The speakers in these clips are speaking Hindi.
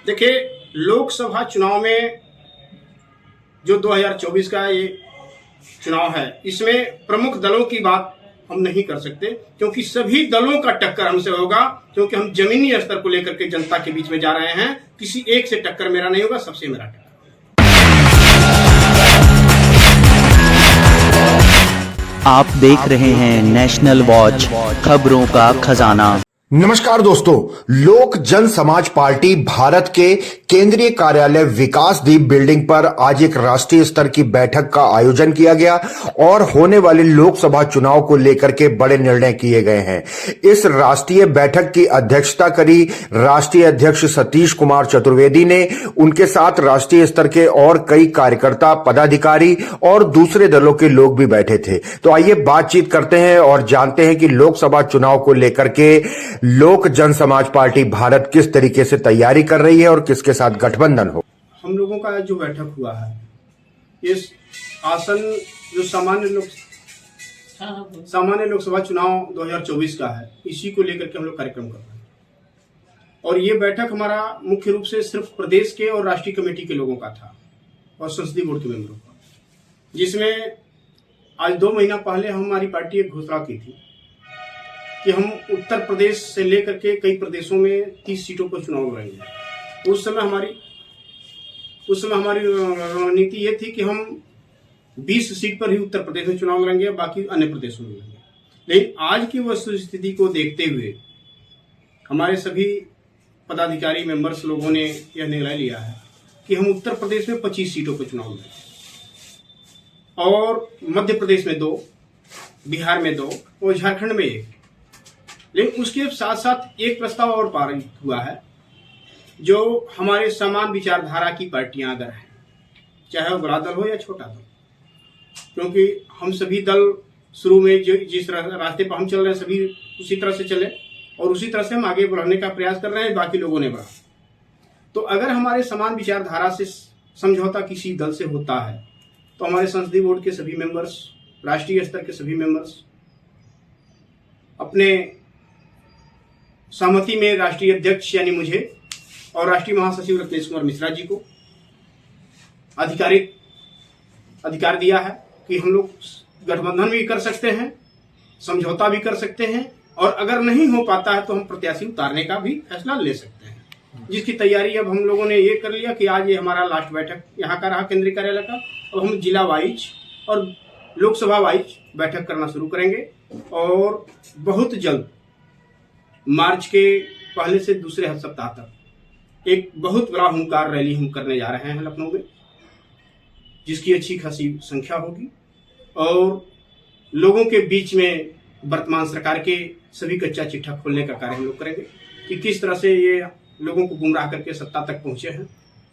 देखिए, लोकसभा चुनाव में जो 2024 का ये चुनाव है, इसमें प्रमुख दलों की बात हम नहीं कर सकते, क्योंकि सभी दलों का टक्कर हमसे होगा, क्योंकि हम जमीनी स्तर को लेकर के जनता के बीच में जा रहे हैं। किसी एक से टक्कर मेरा नहीं होगा, सबसे मेरा टक्कर। आप देख रहे हैं नेशनल वॉच, खबरों का खजाना। नमस्कार दोस्तों, लोक जन समाज पार्टी भारत के केंद्रीय कार्यालय विकासदीप बिल्डिंग पर आज एक राष्ट्रीय स्तर की बैठक का आयोजन किया गया और होने वाले लोकसभा चुनाव को लेकर के बड़े निर्णय किए गए हैं। इस राष्ट्रीय बैठक की अध्यक्षता करी राष्ट्रीय अध्यक्ष सतीश कुमार चतुर्वेदी ने। उनके साथ राष्ट्रीय स्तर के और कई कार्यकर्ता, पदाधिकारी और दूसरे दलों के लोग भी बैठे थे। तो आइए बातचीत करते हैं और जानते हैं कि लोकसभा चुनाव को लेकर के लोक जन समाज पार्टी भारत किस तरीके से तैयारी कर रही है और किसके साथ गठबंधन हो। हम लोगों का जो बैठक हुआ है, इस आसन जो सामान्य लोकसभा चुनाव 2024 का है, इसी को लेकर के हम लोग कार्यक्रम कर रहे हैं। और ये बैठक हमारा मुख्य रूप से सिर्फ प्रदेश के और राष्ट्रीय कमेटी के लोगों का था और संसदीय बोर्ड के मेंबरों का, जिसमें आज 2 महीना पहले हमारी पार्टी एक घोषणा की थी कि हम उत्तर प्रदेश से लेकर के कई प्रदेशों में 30 सीटों पर चुनाव लड़ेंगे। उस समय हमारी रणनीति ये थी कि हम 20 सीट पर ही उत्तर प्रदेश में चुनाव लड़ेंगे, बाकी अन्य प्रदेशों में लड़ेंगे। लेकिन आज की वस्तुस्थिति को देखते हुए हमारे सभी पदाधिकारी मेंबर्स लोगों ने यह निर्णय लिया है कि हम उत्तर प्रदेश में 25 सीटों पर चुनाव लड़ेंगे और मध्य प्रदेश में 2, बिहार में 2 और झारखंड में 1। लेकिन उसके साथ साथ एक प्रस्ताव और पारित हुआ है, जो हमारे समान विचारधारा की पार्टियां अगर हैं, चाहे वो बड़ा दल हो या छोटा दल, क्योंकि हम सभी दल शुरू में जिस रास्ते पर हम चल रहे हैं, सभी उसी तरह से चले और उसी तरह से हम आगे बढ़ने का प्रयास कर रहे हैं, बाकी लोगों ने बढ़ा। तो अगर हमारे समान विचारधारा से समझौता किसी दल से होता है, तो हमारे संसदीय बोर्ड के सभी मेंबर्स, राष्ट्रीय स्तर के सभी मेंबर्स अपने सहमति में राष्ट्रीय अध्यक्ष यानी मुझे और राष्ट्रीय महासचिव रत्नेश कुमार मिश्रा जी को अधिकार दिया है कि हम लोग गठबंधन भी कर सकते हैं, समझौता भी कर सकते हैं, और अगर नहीं हो पाता है तो हम प्रत्याशी उतारने का भी फैसला ले सकते हैं, जिसकी तैयारी अब हम लोगों ने ये कर लिया कि आज ये हमारा लास्ट बैठक यहाँ का रहा केंद्रीय कार्यालय का। अब हम जिला वाइज और लोकसभा वाइज बैठक करना शुरू करेंगे और बहुत जल्द मार्च के पहले से दूसरे सप्ताह तक एक बहुत बड़ा हुंकार रैली हम करने जा रहे हैं लखनऊ में, जिसकी अच्छी खासी संख्या होगी और लोगों के बीच में वर्तमान सरकार के सभी कच्चा चिट्ठा खोलने का कार्य हम लोग करेंगे कि किस तरह से ये लोगों को गुमराह करके सत्ता तक पहुंचे हैं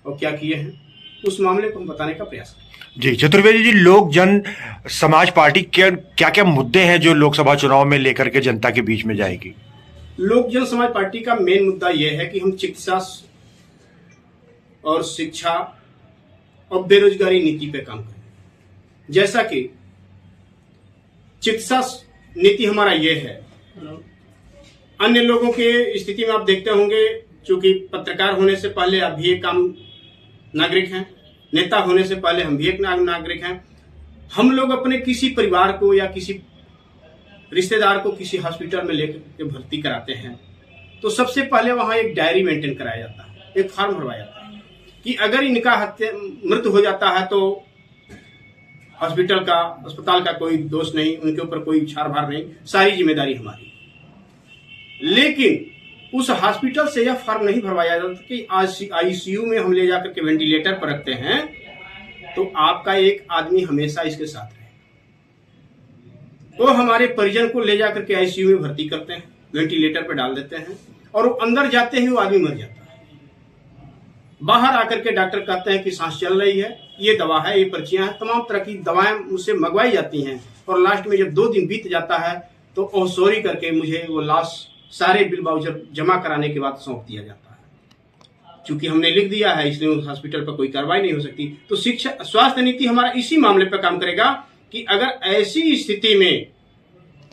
और क्या किए हैं, उस मामले को हम बताने का प्रयास करेंगे। जी चतुर्वेदी जी, लोक जन समाज पार्टी क्या क्या मुद्दे हैं जो लोकसभा चुनाव में लेकर के जनता के बीच में जाएगी? लोक जन समाज पार्टी का मेन मुद्दा यह है कि हम चिकित्सा और शिक्षा और बेरोजगारी नीति पे काम करें। जैसा कि चिकित्सा नीति हमारा यह है, अन्य लोगों के स्थिति में आप देखते होंगे, चूंकि पत्रकार होने से पहले आप भी एक आम नागरिक हैं, नेता होने से पहले हम भी एक नागरिक हैं। हम लोग अपने किसी परिवार को या किसी रिश्तेदार को किसी हॉस्पिटल में लेकर के भर्ती कराते हैं तो सबसे पहले वहां एक डायरी मेंटेन कराया जाता है, एक फॉर्म भरवाया जाता है कि अगर इनका मृत्यु हो जाता है तो अस्पताल का कोई दोष नहीं, उनके ऊपर कोई छार भार नहीं, सारी जिम्मेदारी हमारी। लेकिन उस हॉस्पिटल से यह फॉर्म नहीं भरवाया जाता कि आईसीयू में हम ले जाकर के वेंटिलेटर पर रखते हैं तो आपका एक आदमी हमेशा इसके साथ रहे। वो हमारे परिजन को ले जाकर के आईसीयू में भर्ती करते हैं, वेंटिलेटर पर डाल देते हैं और वो अंदर जाते ही वो आदमी मर जाता है। बाहर आकर के डॉक्टर कहते हैं कि सांस चल रही है, ये दवा है, ये पर्चियां हैं, तमाम तरह की दवाएं मुझसे मंगवाई जाती हैं और लास्ट में जब 2 दिन बीत जाता है तो ओसोरी करके मुझे वो लाश सारे बिल वाउचर जमा कराने के बाद सौंप दिया जाता है। चूंकि हमने लिख दिया है इसलिए उस हॉस्पिटल पर कोई कार्रवाई नहीं हो सकती। तो शिक्षा स्वास्थ्य नीति हमारा इसी मामले पर काम करेगा कि अगर ऐसी स्थिति में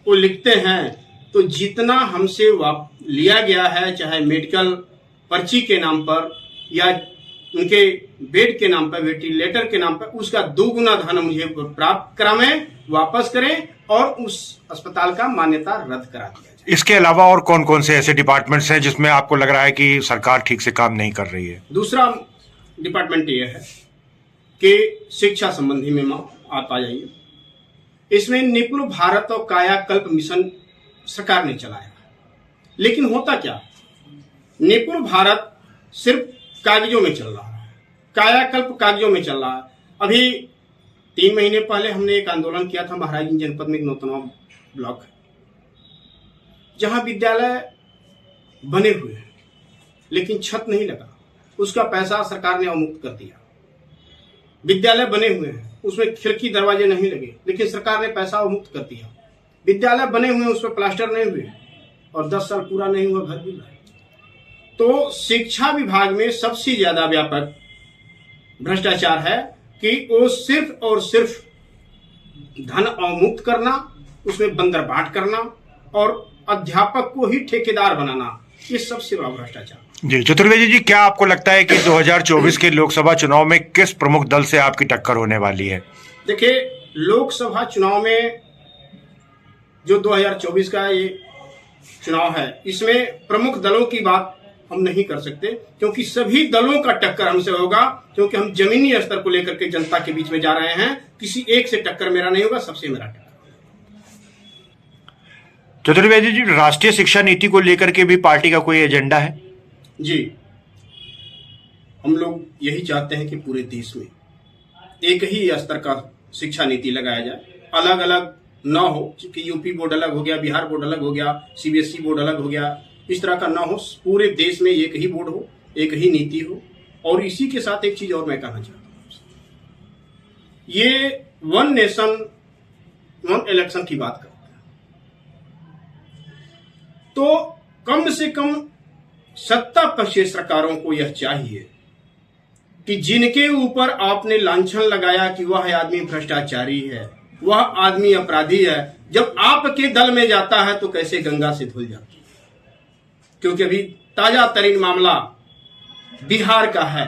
वो लिखते हैं तो जितना हमसे लिया गया है, चाहे मेडिकल पर्ची के नाम पर या उनके बेड के नाम पर, वेंटिलेटर के नाम पर, उसका 2 गुना धन मुझे प्राप्त करावें, वापस करें और उस अस्पताल का मान्यता रद्द करा दिया जाए। इसके अलावा और कौन कौन से ऐसे डिपार्टमेंट्स हैं जिसमें आपको लग रहा है कि सरकार ठीक से काम नहीं कर रही है? दूसरा डिपार्टमेंट ये है कि शिक्षा संबंधी में आप आ जाइए। इसमें निपुण भारत और कायाकल्प मिशन सरकार ने चलाया, लेकिन होता क्या, निपुण भारत सिर्फ कागजों में चल रहा है, कायाकल्प कागजों में चल रहा है। अभी 3 महीने पहले हमने एक आंदोलन किया था महाराजगंज जनपद में, एक नौतनवा ब्लॉक है, जहां विद्यालय बने हुए हैं लेकिन छत नहीं लगा, उसका पैसा सरकार ने अवमुक्त कर दिया। विद्यालय बने हुए हैं, उसमें खिड़की दरवाजे नहीं लगे, लेकिन सरकार ने पैसा अवमुक्त कर दिया। विद्यालय बने हुए हैं, उसमें प्लास्टर नहीं हुए और 10 साल पूरा नहीं हुआ, घर भी नहीं। तो शिक्षा विभाग में सबसे ज्यादा व्यापक भ्रष्टाचार है कि वो सिर्फ और सिर्फ धन अवमुक्त करना, उसमें बंदरबाट करना और अध्यापक को ही ठेकेदार बनाना, ये सबसे बड़ा भ्रष्टाचार। जी चतुर्वेदी जी, क्या आपको लगता है कि 2024 के लोकसभा चुनाव में किस प्रमुख दल से आपकी टक्कर होने वाली है? देखिए, लोकसभा चुनाव में जो 2024 का ये चुनाव है, इसमें प्रमुख दलों की बात हम नहीं कर सकते, क्योंकि सभी दलों का टक्कर हमसे होगा, क्योंकि हम जमीनी स्तर को लेकर के जनता के बीच में जा रहे हैं। किसी एक से टक्कर मेरा नहीं होगा, सबसे मेरा टक्कर। चतुर्वेदी जी, राष्ट्रीय शिक्षा नीति को लेकर के भी पार्टी का कोई एजेंडा है? जी, हम लोग यही चाहते हैं कि पूरे देश में एक ही स्तर का शिक्षा नीति लगाया जाए, अलग अलग न हो कि यूपी बोर्ड अलग हो गया, बिहार बोर्ड अलग हो गया, सीबीएसई बोर्ड अलग हो गया, इस तरह का ना हो। पूरे देश में एक ही बोर्ड हो, एक ही नीति हो। और इसी के साथ एक चीज और मैं कहना चाहता हूं, ये 1 नेशन 1 इलेक्शन की बात करते हैं, तो कम से कम सत्ता पक्ष सरकारों को यह चाहिए कि जिनके ऊपर आपने लांछन लगाया कि वह आदमी भ्रष्टाचारी है, वह आदमी अपराधी है, जब आपके दल में जाता है तो कैसे गंगा से धुल जाती है। क्योंकि अभी ताजा तरीन मामला बिहार का है।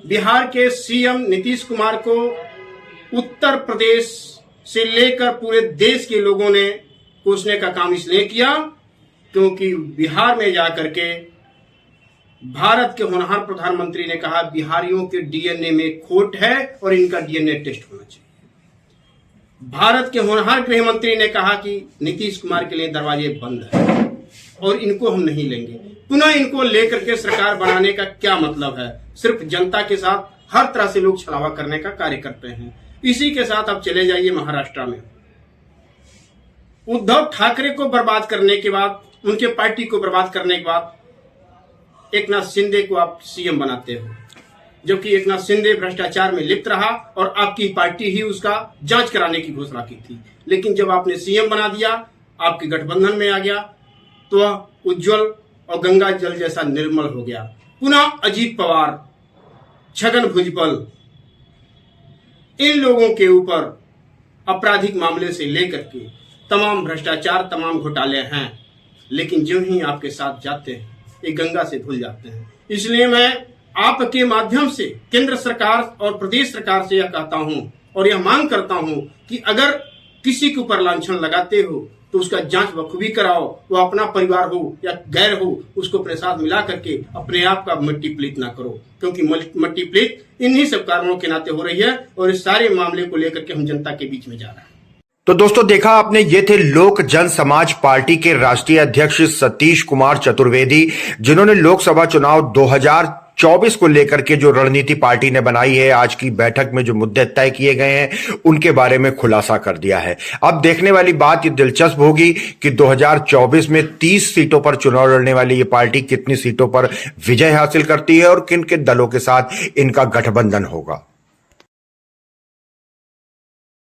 बिहार के सीएम नीतीश कुमार को उत्तर प्रदेश से लेकर पूरे देश के लोगों ने कोसने का काम इसलिए किया क्योंकि बिहार में जाकर के भारत के होनहार प्रधानमंत्री ने कहा बिहारियों के डीएनए में खोट है और इनका डीएनए टेस्ट होना चाहिए। भारत के होनहार गृह मंत्री ने कहा कि नीतीश कुमार के लिए दरवाजे बंद है और इनको हम नहीं लेंगे। पुनः इनको लेकर के सरकार बनाने का क्या मतलब है? सिर्फ जनता के साथ हर तरह से लोग छलावा करने का कार्य करते हैं। इसी के साथ अब चले जाइए महाराष्ट्र में, उद्धव ठाकरे को बर्बाद करने के बाद, उनके पार्टी को बर्बाद करने के बाद एकनाथ शिंदे को आप सीएम बनाते हो, जबकि एकनाथ शिंदे भ्रष्टाचार में लिप्त रहा और आपकी पार्टी ही उसका जांच कराने की घोषणा की थी। लेकिन जब आपने सीएम बना दिया, आपके गठबंधन में आ गया, तो वह उज्जवल और गंगा जल जैसा निर्मल हो गया। पुनः अजीत पवार, छगन भुजबल, इन लोगों के ऊपर आपराधिक मामले से लेकर के तमाम भ्रष्टाचार, तमाम घोटाले हैं, लेकिन जो ही आपके साथ जाते हैं ये गंगा से धुल जाते हैं। इसलिए मैं आपके माध्यम से केंद्र सरकार और प्रदेश सरकार से यह कहता हूं और यह मांग करता हूं कि अगर किसी के ऊपर लांछन लगाते हो तो उसका जांच बखूबी कराओ। वो अपना परिवार हो या गैर हो, उसको अपने साथ मिला करके अपने आप का मट्टी प्लीत ना करो, क्योंकि मट्टी प्लीत इन्हीं सब कारणों के नाते हो रही है और इस सारे मामले को लेकर के हम जनता के बीच में जा रहे हैं। तो दोस्तों देखा आपने, ये थे लोक जन समाज पार्टी के राष्ट्रीय अध्यक्ष सतीश कुमार चतुर्वेदी, जिन्होंने लोकसभा चुनाव 2024 को लेकर के जो रणनीति पार्टी ने बनाई है, आज की बैठक में जो मुद्दे तय किए गए हैं उनके बारे में खुलासा कर दिया है। अब देखने वाली बात ये दिलचस्प होगी कि 2024 में 30 सीटों पर चुनाव लड़ने वाली ये पार्टी कितनी सीटों पर विजय हासिल करती है और किन किन दलों के साथ इनका गठबंधन होगा।